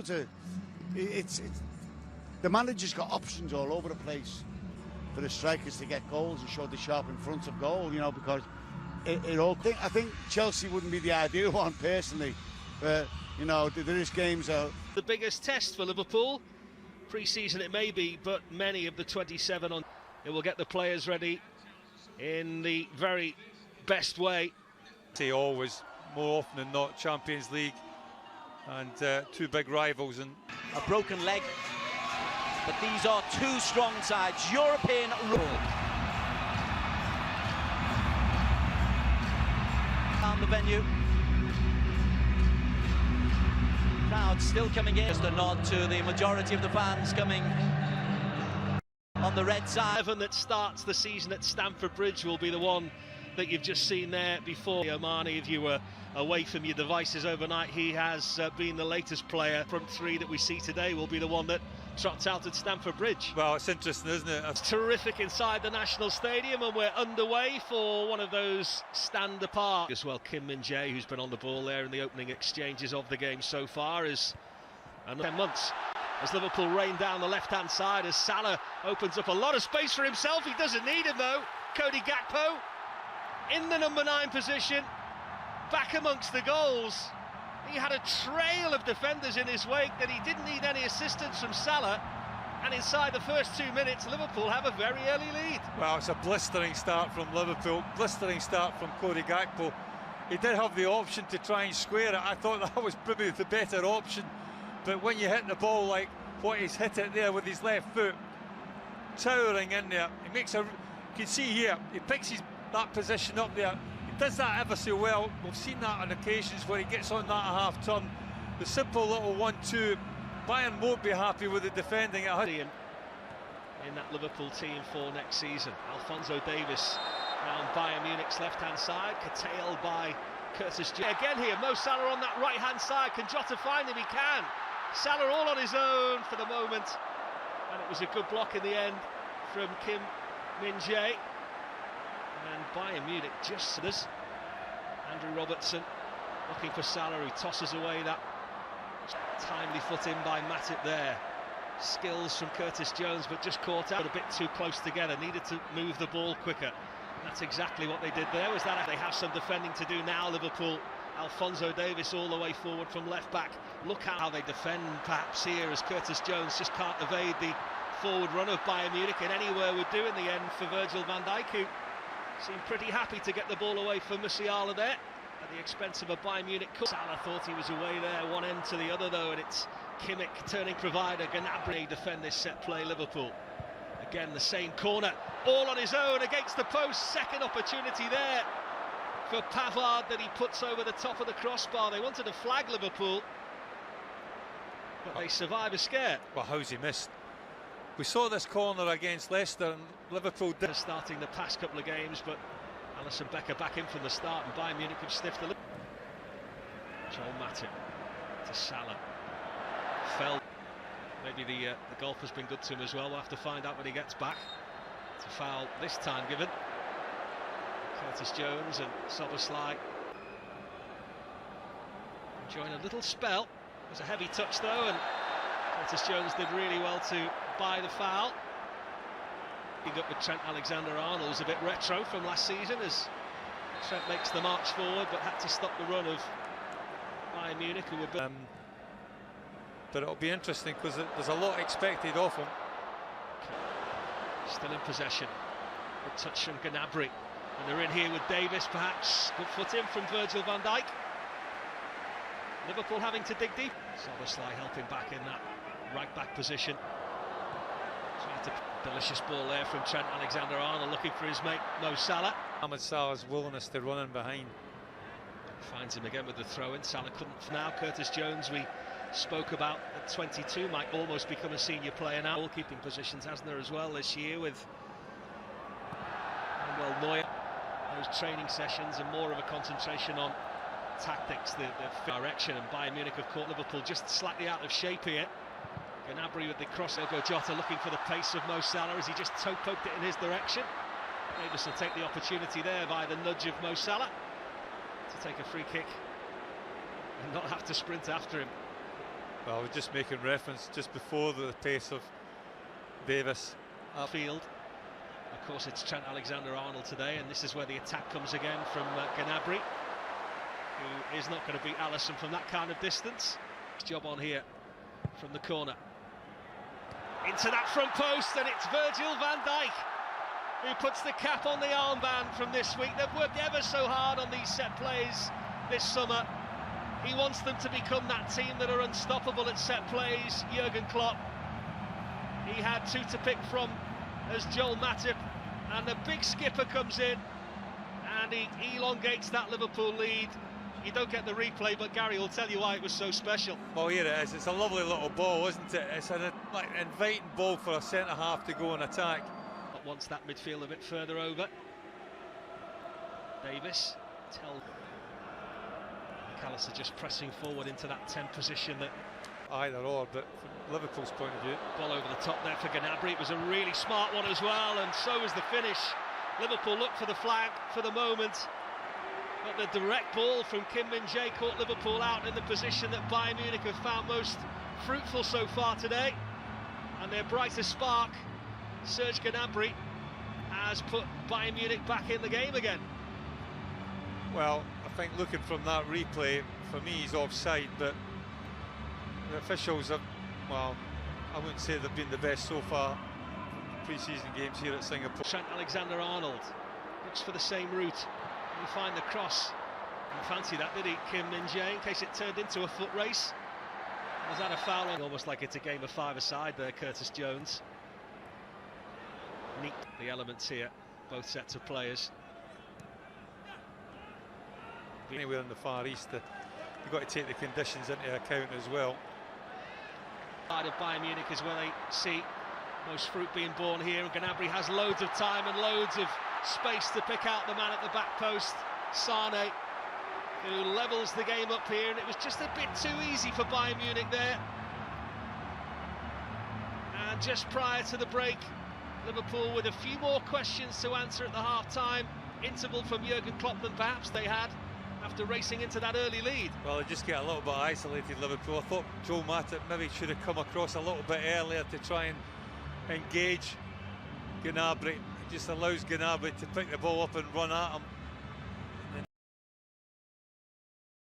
loads of. It's the manager's got options all over the place for the strikers to get goals and show the sharp in front of goal. You know, because it all. I think Chelsea wouldn't be the ideal one personally, but you know there is games out. The biggest test for Liverpool, pre-season it may be, but many of the 27 on. It will get the players ready in the very best way. Always, more often than not, Champions League and two big rivals. And a broken leg, but these are two strong sides. European rule. Down the venue. Crowd still coming in. Just a nod to the majority of the fans coming on the red side. 11 that starts the season at Stamford Bridge will be the one that you've just seen there before. Omani, if you were away from your devices overnight, he has been the latest player. Front three that we see today will be the one that trots out at Stamford Bridge. Well, it's interesting, isn't it? It's terrific inside the National Stadium, and we're underway for one of those stand apart. As well, Kim Min-jae, who's been on the ball there in the opening exchanges of the game so far, is 10 months. As Liverpool rain down the left-hand side, as Salah opens up a lot of space for himself. He doesn't need him though. Cody Gakpo in the number 9 position, back amongst the goals. He had a trail of defenders in his wake that he didn't need any assistance from Salah, and inside the first 2 minutes Liverpool have a very early lead. Well, it's a blistering start from Liverpool, blistering start from Cody Gakpo. He did have the option to try and square it. I thought that was probably the better option, but when you hit the ball like what he's hit it there with his left foot, towering in there, he makes a, you can see here, he picks that position up there. He does that ever so well. We've seen that on occasions where he gets on that half turn. The simple little 1-2. Bayern won't be happy with the defending at in that Liverpool team for next season. Alphonso Davies down Bayern Munich's left-hand side, curtailed by Curtis Jones. Again here, Mo Salah on that right-hand side. Can Jota find him? He can. Salah all on his own for the moment, and it was a good block in the end from Kim Min-jae. And Bayern Munich just this. Andrew Robertson looking for Salah, who tosses away that timely foot in by Matip there. Skills from Curtis Jones, but just caught out a bit too close together. Needed to move the ball quicker. And that's exactly what they did there. Was that they have some defending to do now, Liverpool. Alphonso Davies all the way forward from left back. Look how they defend perhaps here, as Curtis Jones just can't evade the forward run of Bayern Munich, and anywhere would do in the end for Virgil van Dijk, who seemed pretty happy to get the ball away from Musiala there at the expense of a Bayern Munich. Salah thought he was away there, one end to the other though, and it's Kimmich turning provider. Gnabry defend this set play, Liverpool. Again, the same corner, all on his own against the post. Second opportunity there for Pavard that he puts over the top of the crossbar. They wanted to flag Liverpool, but they survive a scare. Well, how's he missed? We saw this corner against Leicester, and Liverpool did. Starting the past couple of games, but Alisson Becker back in from the start, and Bayern Munich have sniffed a little. Joel Matip to Salah. Fell. Maybe the golf has been good to him as well. We'll have to find out when he gets back. It's a foul this time given. Curtis Jones and Szoboszlai enjoying a little spell. It was a heavy touch though, and Curtis Jones did really well to buy the foul. He got with Trent Alexander-Arnold, was a bit retro from last season as Trent makes the march forward, but had to stop the run of Bayern Munich, who were but it'll be interesting because there's a lot expected of him. Still in possession. Good touch from Gnabry, and they're in here with Davis perhaps. Good foot in from Virgil van Dijk. Liverpool having to dig deep. Szoboszlai helping back in that right back position. Delicious ball there from Trent Alexander-Arnold, looking for his mate Mo Salah. Mohamed Salah's willingness to run in behind. Finds him again with the throw-in. Salah couldn't. Now Curtis Jones, we spoke about at 22, might almost become a senior player now. Goalkeeping positions, hasn't there, as well this year with Manuel Neuer. Those training sessions and more of a concentration on tactics, the direction, and Bayern Munich have caught Liverpool just slightly out of shape here. Gnabry with the cross. They'll go Jota looking for the pace of Mo Salah as he just toe poked it in his direction. Davis will take the opportunity there by the nudge of Mo Salah to take a free kick and not have to sprint after him. Well, I was just making reference just before the pace of Davis. Field. Of course, it's Trent Alexander-Arnold today, and this is where the attack comes again from Gnabry, who is not going to beat Alisson from that kind of distance. Job on here from the corner. Into that front post, and it's Virgil van Dijk who puts the cap on the armband from this week. They've worked ever so hard on these set plays this summer. He wants them to become that team that are unstoppable at set plays, Jurgen Klopp. He had two to pick from as Joel Matip, and the big skipper comes in and he elongates that Liverpool lead. You don't get the replay, but Gary will tell you why it was so special. Well, here it is. It's a lovely little ball, isn't it? It's an inviting ball for a centre-half to go and attack. But wants that midfield a bit further over. Davis, McAllister just pressing forward into that 10 position. That either or, but from Liverpool's point of view, ball over the top there for Gnabry. It was a really smart one as well, and so was the finish. Liverpool looked for the flag for the moment, but the direct ball from Kim Min-jae caught Liverpool out in the position that Bayern Munich have found most fruitful so far today. And their brightest spark, Serge Gnabry, has put Bayern Munich back in the game again. well, I think looking from that replay, for me he's offside, but the officials have, well, I wouldn't say they've been the best so far pre-season games here at Singapore. Trent Alexander-Arnold looks for the same route. He find the cross. Didn't fancy that, did he, Kim Min-jae, in case it turned into a foot race? Was that a foul? Almost like it's a game of five-a-side there, Curtis Jones. Neat the elements here, both sets of players. Anywhere in the Far East, you've got to take the conditions into account as well. Side of Bayern Munich is where they see most fruit being born here, and Gnabry has loads of time and loads of space to pick out the man at the back post, Sane, who levels the game up here, and it was just a bit too easy for Bayern Munich there. And just prior to the break, Liverpool with a few more questions to answer at the half-time interval from Jurgen Klopp than perhaps they had after racing into that early lead. Well, they just get a little bit isolated, Liverpool. I thought Joel Matip maybe should have come across a little bit earlier to try and engage Gnabry. It just allows Gnabry to pick the ball up and run at him.